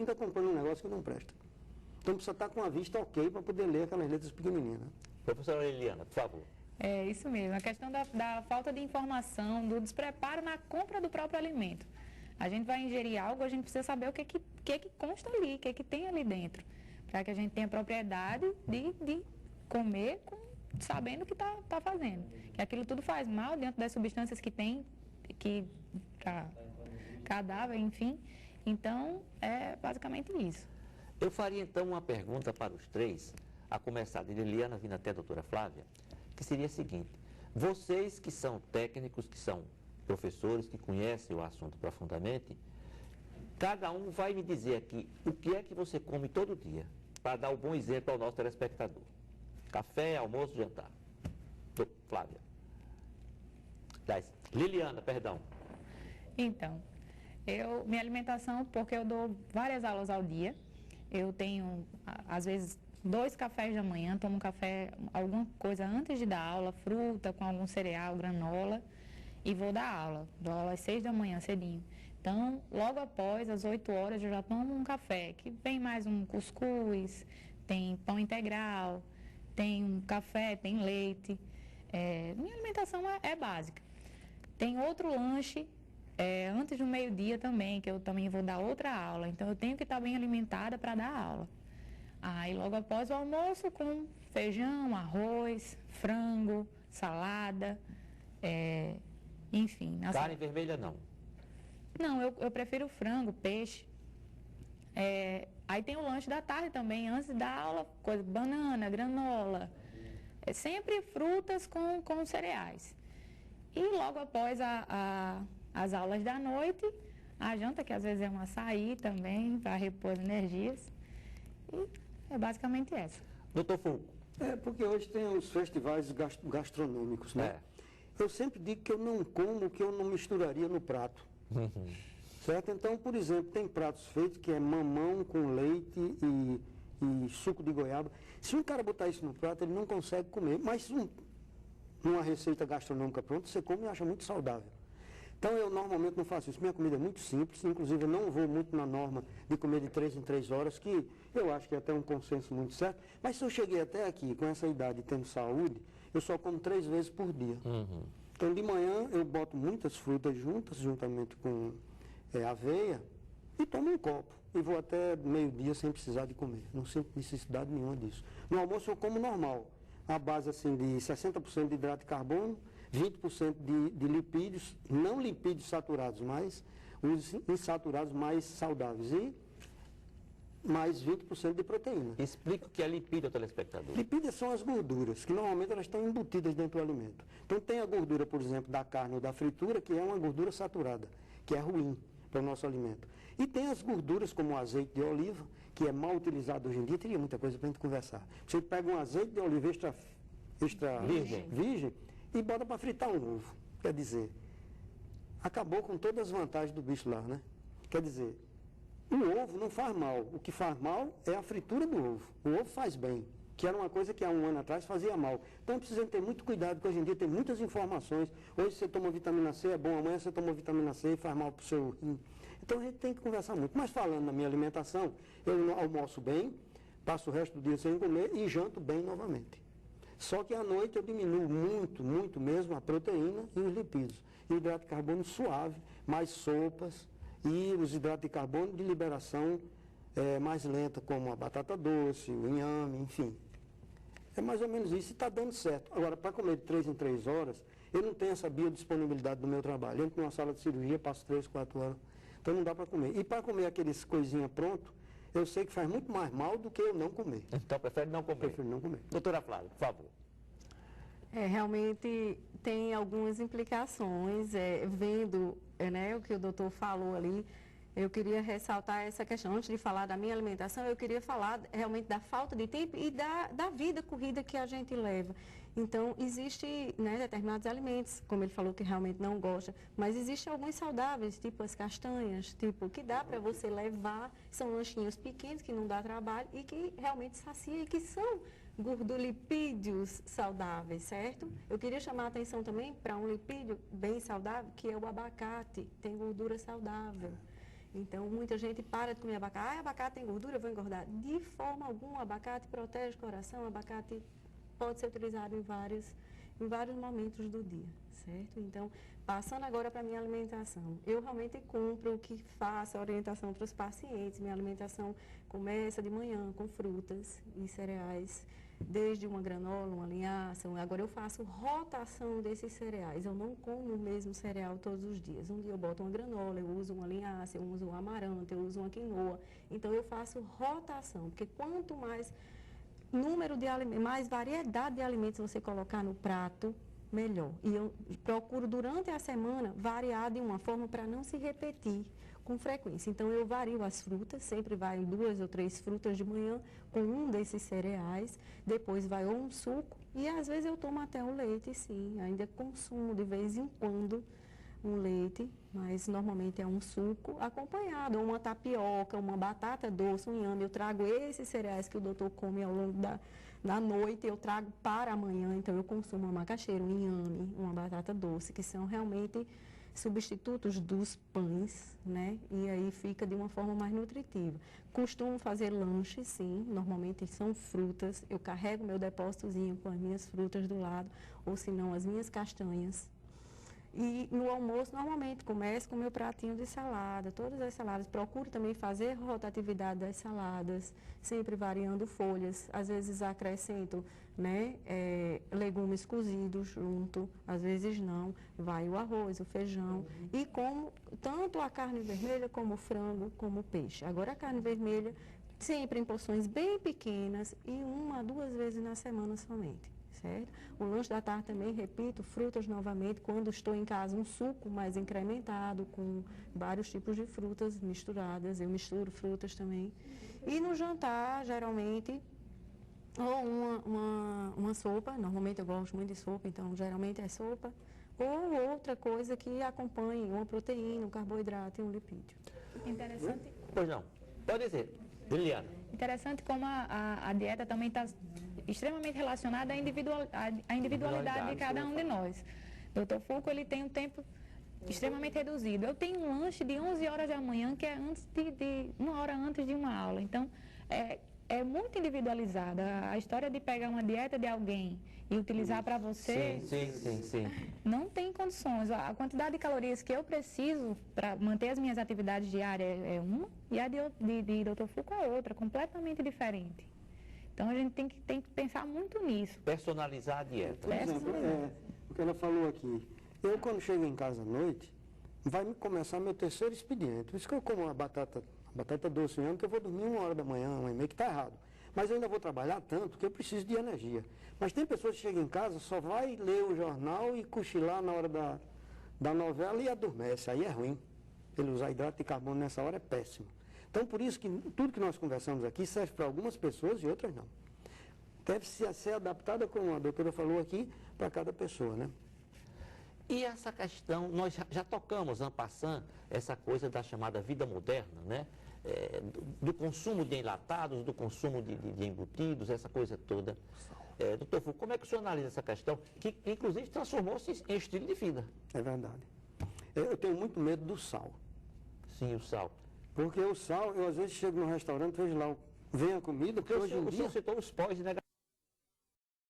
fica comprando um negócio que não presta. Então precisa estar com a vista ok para poder ler aquelas letras pequenininhas. Né? Professora Eliana, por favor. É isso mesmo, a questão da falta de informação, do despreparo na compra do próprio alimento. A gente vai ingerir algo, a gente precisa saber o que consta ali, o que tem ali dentro, para que a gente tenha propriedade de comer sabendo o que está fazendo. Que aquilo tudo faz mal dentro das substâncias que tem, cadáver, enfim. Então, é basicamente isso. Eu faria então uma pergunta para os três, a começar de Liliana, vindo até a doutora Flávia, que seria a seguinte: vocês que são técnicos, que são professores, que conhecem o assunto profundamente, cada um vai me dizer aqui o que é que você come todo dia, para dar um bom exemplo ao nosso telespectador. Café, almoço, jantar. Flávia. Liliana, perdão. Então, minha alimentação, porque eu dou várias aulas ao dia, eu tenho, às vezes, 2 cafés da manhã, tomo café, alguma coisa antes de dar aula, fruta com algum cereal, granola, e vou dar aula. Dou aula às 6 da manhã, cedinho. Então, logo após, às 8 horas, eu já tomo um café, que vem mais um cuscuz, tem pão integral, tem um café, tem leite. Minha alimentação é básica. Tem outro lanche, antes do meio-dia também, que eu também vou dar outra aula. Então, eu tenho que estar bem alimentada para dar aula. Aí, logo após o almoço, com feijão, arroz, frango, salada, enfim. Carne vermelha, não? Não, eu prefiro frango, peixe. Aí tem o lanche da tarde também, antes da aula, banana, granola. Sempre frutas com cereais. E logo após as aulas da noite, a janta, que às vezes é um açaí também, para repor energias. E é basicamente essa. Doutor Fulco. Porque hoje tem os festivais gastronômicos, né? Eu sempre digo que eu não como o que eu não misturaria no prato. Certo? Então, por exemplo, tem pratos feitos que é mamão com leite e suco de goiaba. Se um cara botar isso no prato, ele não consegue comer. Mas numa receita gastronômica pronta, você come e acha muito saudável. Então, eu normalmente não faço isso. Minha comida é muito simples, inclusive eu não vou muito na norma de comer de 3 em 3 horas, que eu acho que é até um consenso muito certo. Mas se eu cheguei até aqui com essa idade e tendo saúde, eu só como 3 vezes por dia. Então, de manhã, eu boto muitas frutas juntas, juntamente com aveia, e tomo um copo. E vou até meio-dia sem precisar de comer. Não sinto necessidade nenhuma disso. No almoço, eu como normal. A base assim, de 60% de hidrato de carbono, 20% de lipídios, não lipídios saturados, mas os insaturados mais saudáveis. E mais 20% de proteína. Explica o que é lipídio ao telespectador. Lipídios são as gorduras, que normalmente elas estão embutidas dentro do alimento. Então tem a gordura, por exemplo, da carne ou da fritura, que é uma gordura saturada, que é ruim para o nosso alimento. E tem as gorduras, como o azeite de oliva, que é mal utilizado hoje em dia. Teria muita coisa para a gente conversar. Você pega um azeite de oliva extra virgem e bota para fritar um ovo. Quer dizer, acabou com todas as vantagens do bicho lá, né? Quer dizer, o ovo não faz mal. O que faz mal é a fritura do ovo. O ovo faz bem, que era uma coisa que há um ano atrás fazia mal. Então precisa ter muito cuidado, porque hoje em dia tem muitas informações. Hoje você toma vitamina C, é bom. Amanhã você toma vitamina C e faz mal para o seu rim. Então a gente tem que conversar muito. Mas falando na minha alimentação, eu almoço bem, passo o resto do dia sem comer e janto bem novamente. Só que à noite eu diminuo muito mesmo a proteína e os lipídios. E o hidrato de carbono suave, mais sopas e os hidratos de carbono de liberação mais lenta, como a batata doce, o inhame, enfim. É mais ou menos isso e está dando certo. Agora, para comer de 3 em 3 horas, eu não tenho essa biodisponibilidade do meu trabalho. Eu entro numa sala de cirurgia, passo 3, 4 horas, então não dá para comer. E para comer aqueles coisinha pronto, eu sei que faz muito mais mal do que eu não comer. Então, prefere não comer? Prefiro não comer. Doutora Flávia, por favor. Realmente tem algumas implicações, vendo o que o doutor falou ali, eu queria ressaltar essa questão. Antes de falar da minha alimentação, eu queria falar realmente da falta de tempo e da vida corrida que a gente leva. Então, existe determinados alimentos, como ele falou que realmente não gosta, mas existem alguns saudáveis, tipo as castanhas, que dá para você levar, são lanchinhos pequenos que não dá trabalho e que realmente sacia e que são gordolipídios saudáveis, certo? Eu queria chamar a atenção também para um lipídio bem saudável, que é o abacate, tem gordura saudável. Então, muita gente para de comer abacate. Ah, abacate tem gordura, eu vou engordar. De forma alguma, o abacate protege o coração, o abacate pode ser utilizado em vários momentos do dia, certo? Então, passando agora para a minha alimentação, eu realmente cumpro o que faço, a orientação para os pacientes. Minha alimentação começa de manhã com frutas e cereais, desde uma granola, uma linhaça. Agora eu faço rotação desses cereais, eu não como o mesmo cereal todos os dias. Um dia eu boto uma granola, eu uso uma linhaça, eu uso um amaranto, eu uso uma quinoa. Então eu faço rotação, porque quanto mais número de alimentos, mais variedade de alimentos você colocar no prato, melhor. E eu procuro durante a semana variar de uma forma para não se repetir com frequência. Então eu vario as frutas, sempre vai 2 ou 3 frutas de manhã com um desses cereais, depois vai ou um suco e às vezes eu tomo até um leite, sim, ainda consumo de vez em quando um leite, mas normalmente é um suco acompanhado, ou uma tapioca, uma batata doce, um inhame. Eu trago esses cereais que o doutor come ao longo da noite, eu trago para amanhã, então eu consumo uma macaxeira, um inhame, uma batata doce, que são realmente substitutos dos pães, né? E aí fica de uma forma mais nutritiva. Costumo fazer lanche, sim, normalmente são frutas, eu carrego meu depósitozinho com as minhas frutas do lado, ou se não, as minhas castanhas. E no almoço, normalmente, começo com meu pratinho de salada, todas as saladas. Procuro também fazer rotatividade das saladas, sempre variando folhas. Às vezes acrescento, né, legumes cozidos junto, às vezes não. Vai o arroz, o feijão. E como tanto a carne vermelha, como o frango, como o peixe. Agora, a carne vermelha, sempre em porções bem pequenas e 1 a 2 vezes na semana somente. Certo? O lanche da tarde também, repito, frutas novamente, quando estou em casa, um suco mais incrementado, com vários tipos de frutas misturadas, eu misturo frutas também. E no jantar, geralmente, ou uma sopa, normalmente eu gosto muito de sopa, então geralmente é sopa, ou outra coisa que acompanhe uma proteína, um carboidrato e um lipídio. Interessante. Pois não. Pode dizer, Liliana. Interessante como a dieta também está extremamente relacionada à individualidade de cada um de nós. Dr. Fulco, ele tem um tempo extremamente reduzido. Eu tenho um lanche de 11 horas da manhã, que é antes de 1 hora antes de uma aula. Então, é muito individualizada. A história de pegar uma dieta de alguém e utilizar para você, Sim. não tem condições. A quantidade de calorias que eu preciso para manter as minhas atividades diárias é uma, e a de Dr. Fulco é outra, completamente diferente. Então, a gente tem que pensar muito nisso. Personalizar a dieta. Por exemplo, o que ela falou aqui, eu quando chego em casa à noite, vai começar meu terceiro expediente. Por isso que eu como uma batata doce mesmo, que eu vou dormir 1 hora da manhã, 1h30, que está errado. Mas eu ainda vou trabalhar tanto que eu preciso de energia. Mas tem pessoas que chegam em casa, só vai ler o jornal e cochilar na hora da novela e adormece. Aí é ruim. Ele usar hidrato de carbono nessa hora é péssimo. Então, por isso que tudo que nós conversamos aqui serve para algumas pessoas e outras não. Deve ser adaptada, como a doutora falou aqui, para cada pessoa, né? E essa questão, nós já tocamos, en passant, essa coisa da chamada vida moderna, né? Do consumo de enlatados, do consumo de embutidos, essa coisa toda. Doutor Fulco, como é que o senhor analisa essa questão, que inclusive transformou-se em estilo de vida? É verdade. Eu tenho muito medo do sal. Sim, o sal. Porque o sal, eu às vezes chego no restaurante, vejo lá, vem a comida, porque hoje em O dia... senhor citou os pós-negativos.